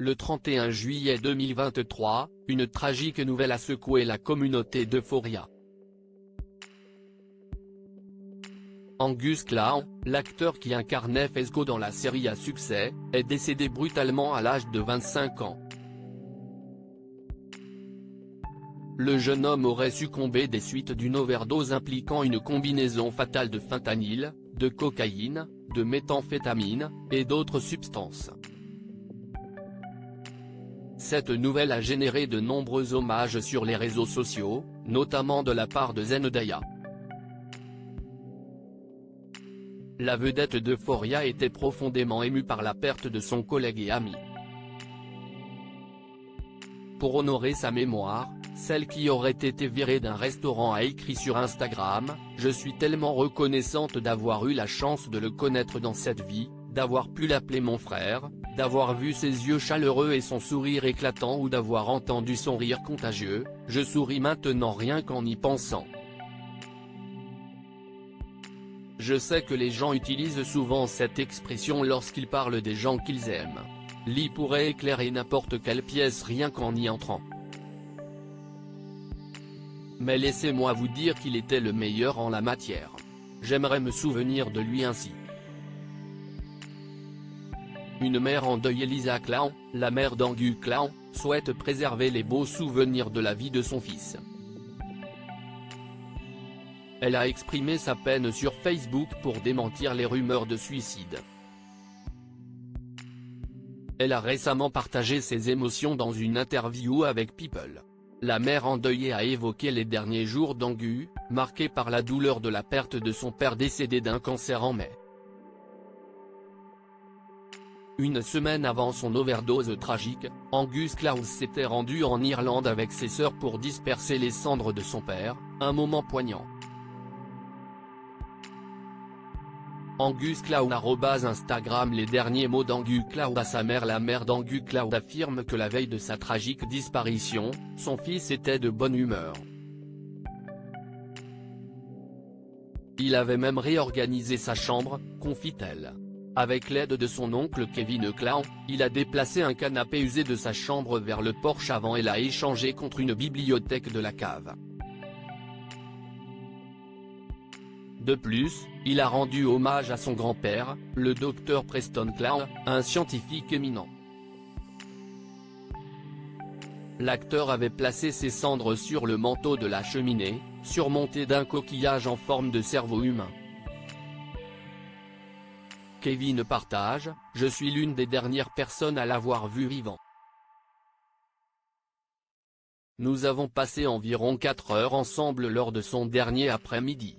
Le 31 juillet 2023, une tragique nouvelle a secoué la communauté d'Euphoria. Angus Clown, l'acteur qui incarnait Fesco dans la série à succès, est décédé brutalement à l'âge de 25 ans. Le jeune homme aurait succombé des suites d'une overdose impliquant une combinaison fatale de fentanyl, de cocaïne, de méthamphétamine, et d'autres substances. Cette nouvelle a généré de nombreux hommages sur les réseaux sociaux, notamment de la part de Zendaya. La vedette d'Euphoria était profondément émue par la perte de son collègue et ami. Pour honorer sa mémoire, celle qui aurait été virée d'un restaurant a écrit sur Instagram « Je suis tellement reconnaissante d'avoir eu la chance de le connaître dans cette vie, d'avoir pu l'appeler mon frère, d'avoir vu ses yeux chaleureux et son sourire éclatant ou d'avoir entendu son rire contagieux, je souris maintenant rien qu'en y pensant. Je sais que les gens utilisent souvent cette expression lorsqu'ils parlent des gens qu'ils aiment. Lee pourrait éclairer n'importe quelle pièce rien qu'en y entrant. Mais laissez-moi vous dire qu'il était le meilleur en la matière. J'aimerais me souvenir de lui ainsi. » Une mère en deuil, Elisa Clown, la mère d'Angus Clown, souhaite préserver les beaux souvenirs de la vie de son fils. Elle a exprimé sa peine sur Facebook pour démentir les rumeurs de suicide. Elle a récemment partagé ses émotions dans une interview avec People. La mère endeuillée a évoqué les derniers jours d'Angus, marqués par la douleur de la perte de son père décédé d'un cancer en mai. Une semaine avant son overdose tragique, Angus Clown s'était rendu en Irlande avec ses sœurs pour disperser les cendres de son père, un moment poignant. Angus Clown @Instagram. Les derniers mots d'Angus Clown à sa mère. La mère d'Angus Clown affirme que la veille de sa tragique disparition, son fils était de bonne humeur. Il avait même réorganisé sa chambre, confie-t-elle. Avec l'aide de son oncle Kevin Clown, il a déplacé un canapé usé de sa chambre vers le porche avant et l'a échangé contre une bibliothèque de la cave. De plus, il a rendu hommage à son grand-père, le Dr Preston Clown, un scientifique éminent. L'acteur avait placé ses cendres sur le manteau de la cheminée, surmonté d'un coquillage en forme de cerveau humain. Kevin partage « Je suis l'une des dernières personnes à l'avoir vu vivant. Nous avons passé environ 4 heures ensemble lors de son dernier après-midi.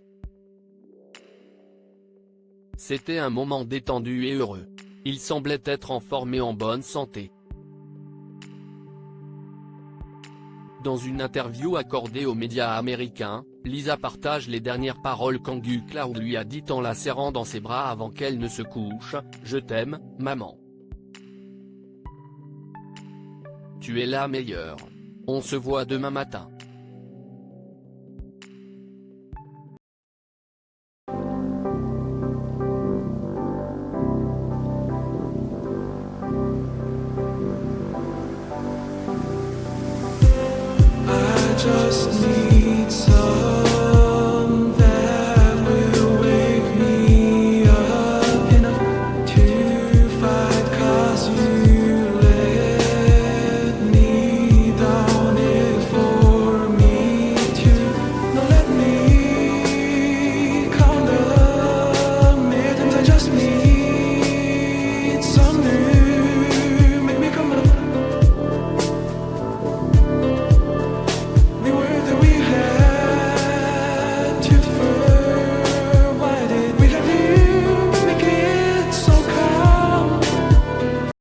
C'était un moment détendu et heureux. Il semblait être en forme et en bonne santé. » Dans une interview accordée aux médias américains, Lisa partage les dernières paroles qu'Angus Clown lui a dites en la serrant dans ses bras avant qu'elle ne se couche « Je t'aime, maman. Tu es la meilleure. On se voit demain matin. »